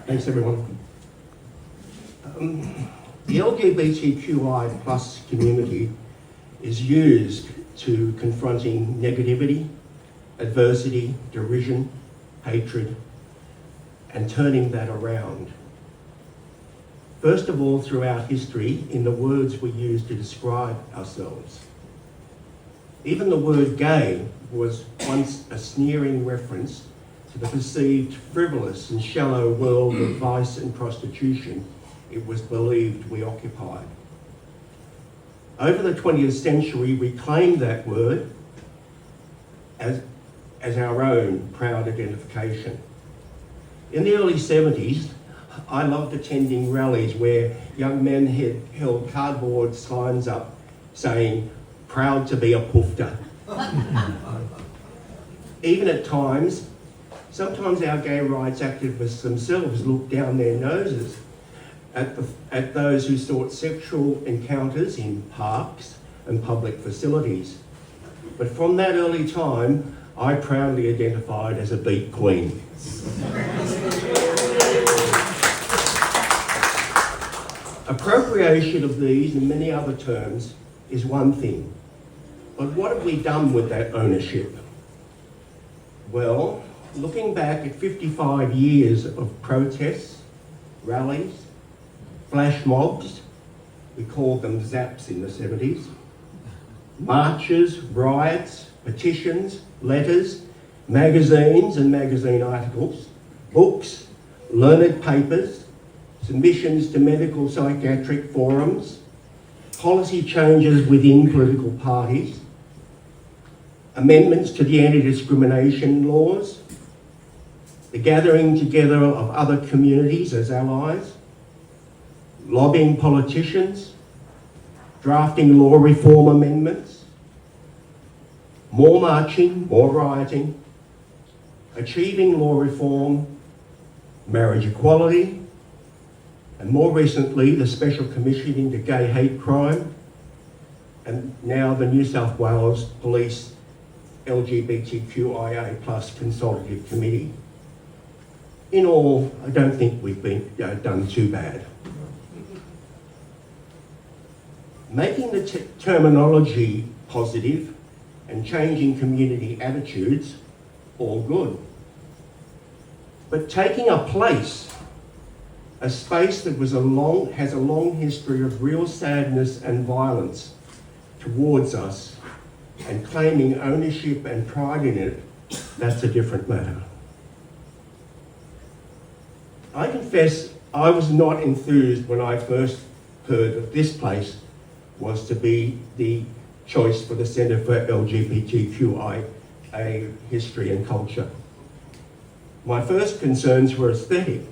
Thanks, everyone. The LGBTQI plus community is used to confronting negativity, adversity, derision, hatred, and turning that around. First of all, throughout history, in the words we use to describe ourselves. Even the word gay was once a sneering reference to the perceived frivolous and shallow world of vice and prostitution it was believed we occupied. Over the 20th century, we claimed that word as our own proud identification. In the early 70s, I loved attending rallies where young men held cardboard signs up saying, "Proud to be a poofter." Even at times, sometimes our gay rights activists themselves looked down their noses at those who sought sexual encounters in parks and public facilities. But from that early time, I proudly identified as a beat queen. Appropriation of these and many other terms is one thing, but what have we done with that ownership? Well, looking back at 55 years of protests, rallies, flash mobs, we called them ZAPs in the 70s, marches, riots, petitions, letters, magazines and magazine articles, books, learned papers, submissions to medical psychiatric forums, policy changes within political parties, amendments to the anti-discrimination laws, the gathering together of other communities as allies, lobbying politicians, drafting law reform amendments, more marching, more rioting, achieving law reform, marriage equality, and more recently, the Special Commission into Gay Hate Crime, and now the New South Wales Police LGBTQIA plus Consultative Committee. In all, I don't think we've been done too bad. Making the terminology positive and changing community attitudes, all good. But taking a place, a space that has a long history of real sadness and violence towards us, and claiming ownership and pride in it, that's a different matter. I confess I was not enthused when I first heard that this place was to be the choice for the Centre for LGBTQIA History and Culture. My first concerns were aesthetic.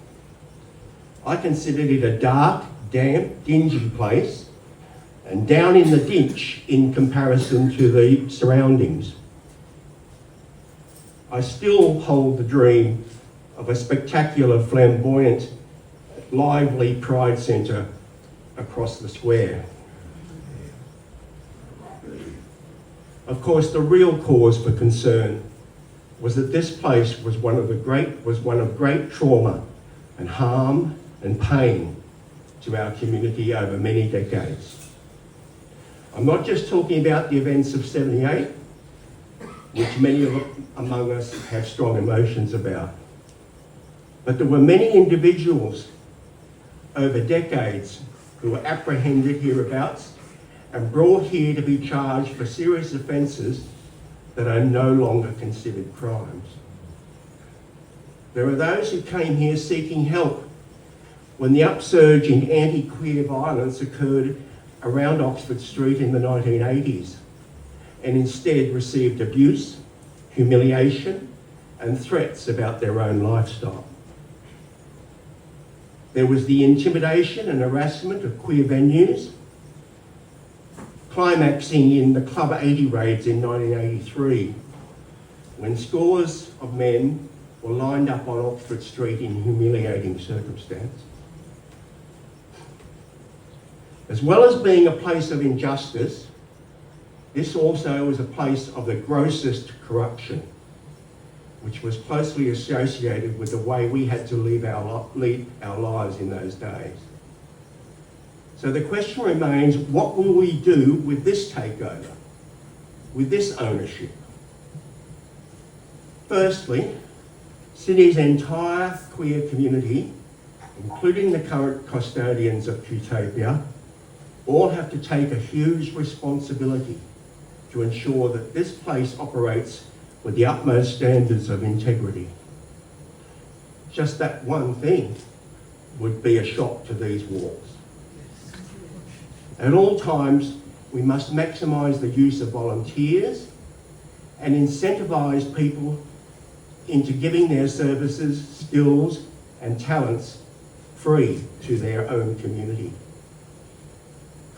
I considered it a dark, damp, dingy place and down in the ditch in comparison to the surroundings. I still hold the dream of a spectacular, flamboyant, lively Pride Centre across the square. Of course, the real cause for concern was that this place was one of great trauma and harm and pain to our community over many decades. I'm not just talking about the events of 78, which many among us have strong emotions about, but there were many individuals over decades who were apprehended hereabouts and brought here to be charged for serious offences that are no longer considered crimes. There are those who came here seeking help when the upsurge in anti-queer violence occurred around Oxford Street in the 1980s, and instead received abuse, humiliation, and threats about their own lifestyle. There was the intimidation and harassment of queer venues, climaxing in the Club 80 raids in 1983, when scores of men were lined up on Oxford Street in humiliating circumstance. As well as being a place of injustice, this also was a place of the grossest corruption, which was closely associated with the way we had to lead our lives in those days. So the question remains, what will we do with this takeover, with this ownership? Firstly, Sydney's entire queer community, including the current custodians of Qtopia, all have to take a huge responsibility to ensure that this place operates with the utmost standards of integrity. Just that one thing would be a shock to these walls. At all times, we must maximise the use of volunteers and incentivise people into giving their services, skills and talents free to their own community.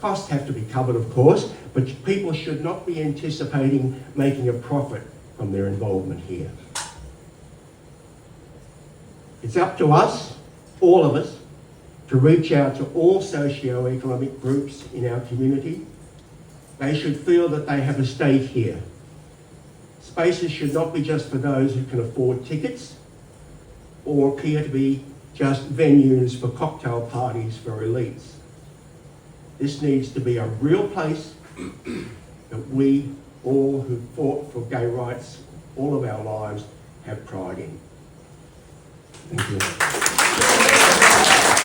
Costs have to be covered, of course, but people should not be anticipating making a profit from their involvement here. It's up to us, all of us, to reach out to all socio-economic groups in our community. They should feel that they have a stake here. Spaces should not be just for those who can afford tickets or appear to be just venues for cocktail parties for elites. This needs to be a real place that we all who fought for gay rights all of our lives have pride in. Thank you.